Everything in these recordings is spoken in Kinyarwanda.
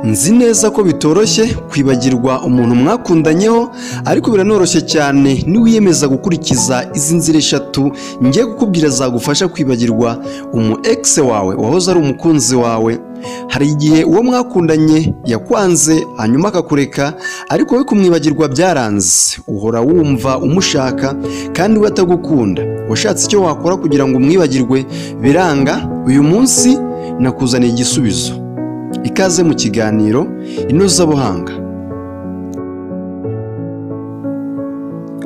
Nzi neza ko bitoroshye kwibagirwa umuntu mwakundanyeho, ariko biranoroshye cyane niwiyemeza gukurikiza izi nzira eshatu ngiye kukubwira zagufasha kwibagirwa umu ex wawe wahoze ari umukunzi wawe. Hari igihe uwo mwakundanye yakwanze hanyuma akakureka, ariko we kumwibagirwa byaranze. Uhora wumva umushaka kandi we atagukunda. Washatse icyo wakora kugira ngo umwibagirwe biranga. Uyu munsi nakuzaniye igisubizo. Ikaze mu kiganiro Inozabuhanga.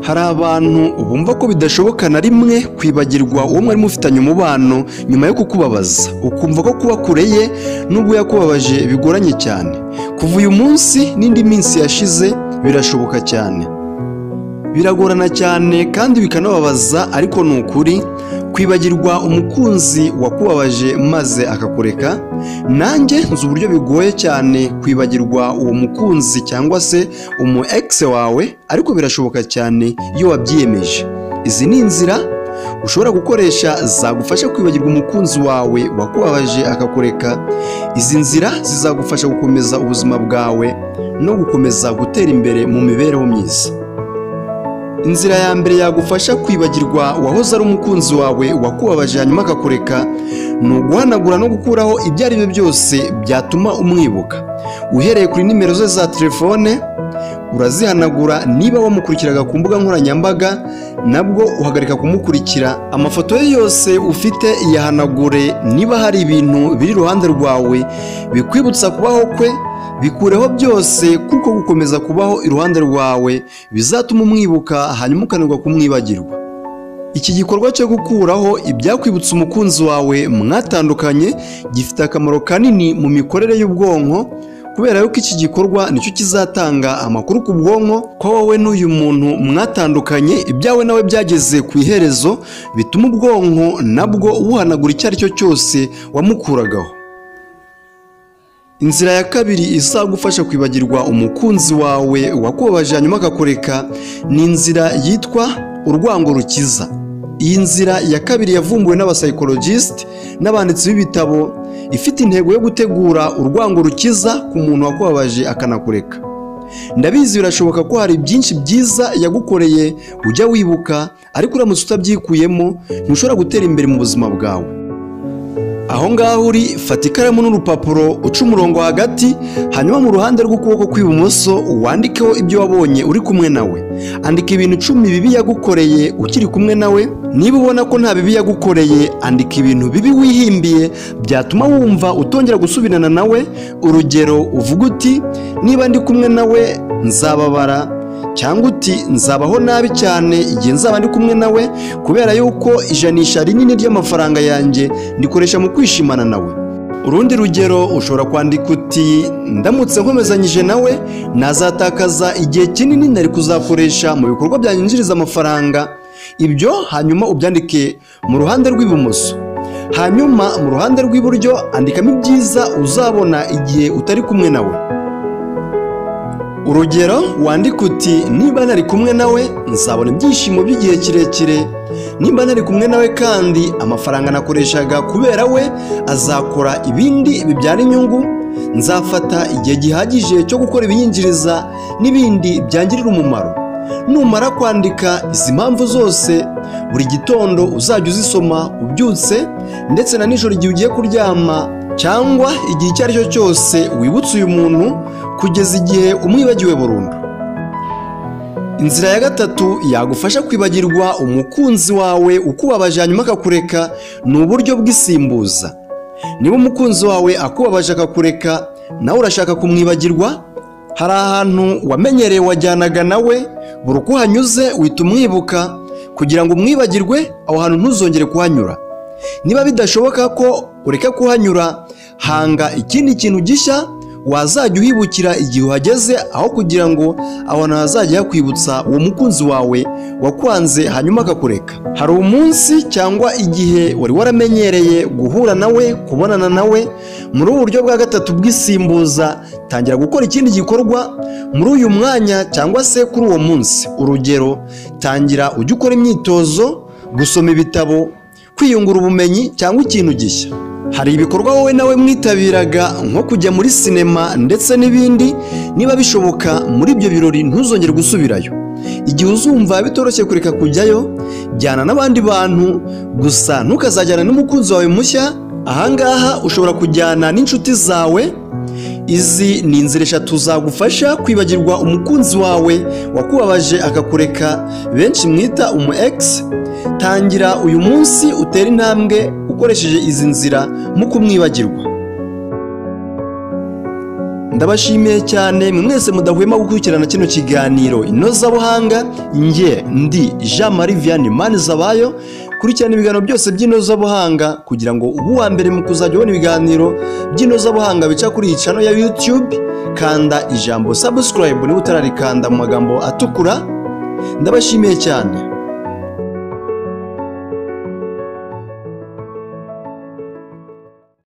Hari abantu bumva ko bidashoboka na rimwe kwibagirwa uwo mwari mufitanye umubano nyuma yo kukubabaza, ukumva ko kuba kure ye nubwo yakubabaje bigoranye cyane. Kuva uyu munsi n'indi minsi yashize birashoboka cyane. Biragorana cyane kandi bikanababaza, ariko ni ukuri. Kwibagirwa umukunzi wakubabaje maze akakureka, nanjye nzi uburyo bigoye cyane kwibagirwa uwo mukunzi cyangwa se umu ex wawe, ariko birashoboka cyane iyo wabyiyemeje. Izi ni inzira ushobora gukoresha zagufasha kwibagirwa umukunzi wawe wakubabaje akakureka. Izi nzira zizagufasha gukomeza ubuzima bwawe no gukomeza gutera imbere mu mibereho myiza. Inzira ya mbere yagufasha kwibagirwa wahoze ari umukunzi wawe wakubabaje hanyuma akakureka, ni uguhanagura no gukuraho ibyo ari byo byose byatuma umwibuka. Uhereye kuri nimero ze za telefone urazihanagura. Niba wamukurikiraga ku mbuga nkoranyambaga nabwo uhagarika kumukurikira. Amafoto ye yose ufite yahanagure. Niba hari ibintu biri iruhande rwawe bikwibutsa kubaho kwe, bikureho byose, kuko gukomeza kubaho iruhande rwawe bizatuma umwibuka hanyuma ukananirwa kumwibagirwa. Iki gikorwa cyo gukuraho ibyakwibutsa umukunzi wawe mwatandukanye gifite akamaro kanini mu mikorere y'ubwonko, kubera yuko iki gikorwa nicyo kizatanga amakuru ku bwonko ko wowe n'uyu muntu mwatandukanye ibyawe nawe byageze ku iherezo, bituma ubwonko nabwo buhanagura icyo ari cyo cyose wamukuragaho. Inzira ya kabiri izagufasha kwibagirwa umukunzi wawe wakubabaje hanyuma akakureka ni inzira yitwa urwango rukiza. Iyi nzira ya kabiri yavumbuwe n'abapsychologist n'abanditsi b'ibitabo, ifite intego yo gutegura urwango rukiza ku muntu wakubabaje akanakureka. Ndabizi birashoboka ko hari byinshi byiza yagukoreye ujya wibuka, ariko uramutse utabyikuyemo ntushobora gutera imbere mu buzima bwawe. Aho ngaho uri, fata ikaramu n'urupapuro, uca umurongo hagati, hanyuma mu ruhande rw'ukuboko kw'ibumoso wandikeho ibyo wabonye uri kumwe nawe. Andika ibintu 10 bibi yagukoreye ukiri kumwe nawe. Niba ubona ko nta bibi yagukoreye, andika ibintu bibi wihimbiye byatuma wumva utongera gusubirana nawe. Urugero, uvuga uti niba ndi kumwe nawe nzababara, cyangwa uti nzabaho nabi cyane igihe nzaba ndi kumwe nawe, kubera yuko ijanisha rinini ry'amafaranga yanjye ndikoresha mu kwishimana nawe. Urundi rugero, ushobora kwandika uti ndamutse nkomezanyije nawe nazatakaza igihe kinini nari kuzakoresha mu bikorwa byanyinjiriza amafaranga. Ibyo hanyuma ubyandike mu ruhande rw'ibumoso. Hanyuma mu ruhande rw'iburyo andikamo ibyiza uzabona igihe utari kumwe nawe. Urugero, wandika uti niba nari kumwe nawe nzabona ibyishimo by'igihe kirekire. Niba nari kumwe nawe kandi amafaranga nakoreshaga kubera we azakora ibindi bibyara inyungu, nzafata igihe gihagije cyo gukora ibiyinjiriza n'ibindi byangirira umumaro. Numara kwandika izi mpamvu zose, buri gitondo uzajya uzisoma ubyutse, ndetse na nijoro igihe ugiye kuryama, cyangwa igihe icyo ari cyo cyose wibutse uyu muntu kugeza igihe umwibagiwe burundu. Inzira ya gatatu yagufasha kwibagirwa umukunzi wawe ukubabaje hanyuma akakureka ni uburyo bw'isimbuza. Niba umukunzi wawe akubabaje akakureka, nawe urashaka kumwibagirwa, hari ahantu wamenyereye wajyanaga nawe, buri uko uhanyuze uhita umwibuka. Kugira ngo umwibagirwe, aho hantu ntuzongere kuhanyura. Niba bidashoboka ko ureka kuhanyura, hanga ikindi kintu gishya wazajya uhibukira igihe uhageze, aho kugira ngo abantu hazajya hakwibutsa uwo mukunzi wawe wakwanze hanyuma akakureka. Hari umunsi cyangwa igihe wari waramenyereye guhura nawe, kubonana nawe. Muri ubu buryo bwa gatatu bw'isimbuza, tangira gukora ikindi gikorwa muri uyu mwanya cyangwa se kuri uwo munsi. Urugero, tangira ujye ukora imyitozo, gusoma ibitabo, kwiyungura ubumenyi cyangwa ikintu gishya. Hari ibikorwa wowe nawe mwitabiraga nko kujya muri sinema ndetse n'ibindi, niba bishoboka muri ibyo birori ntuzongere gusubirayo. Igihe uzumva bitoroshye kureka kujyayo, jyana n'abandi bantu, gusa ntukazajyana n'umukunzi wawe mushya. Ahangaha ushobora kujyana n'inshuti zawe. Izi ni inzira 3 zagufasha kwibagirwa umukunzi wawe wakubabaje akakureka, benshi mwita umu ex. Tangira uyu munsi utera intambwe ukoresheje izi nzira mu kumwibagirwa. Ndabashimiye cyane mwese mudahwema gukurikirana kino kiganiro Inozabuhanga. Nge ndi Jean Marie Vianney Manizabayo. Kurikirana ibiganiro byose by'Inozabuhanga kugira ngo ubu wa mbere mu kuzajya ubona ibiganiro by'Inozabuhanga bica kuri iyi channel ya YouTube. Kanda ijambo subscribe niba utararikanda mu magambo atukura. Ndabashimiye cyane.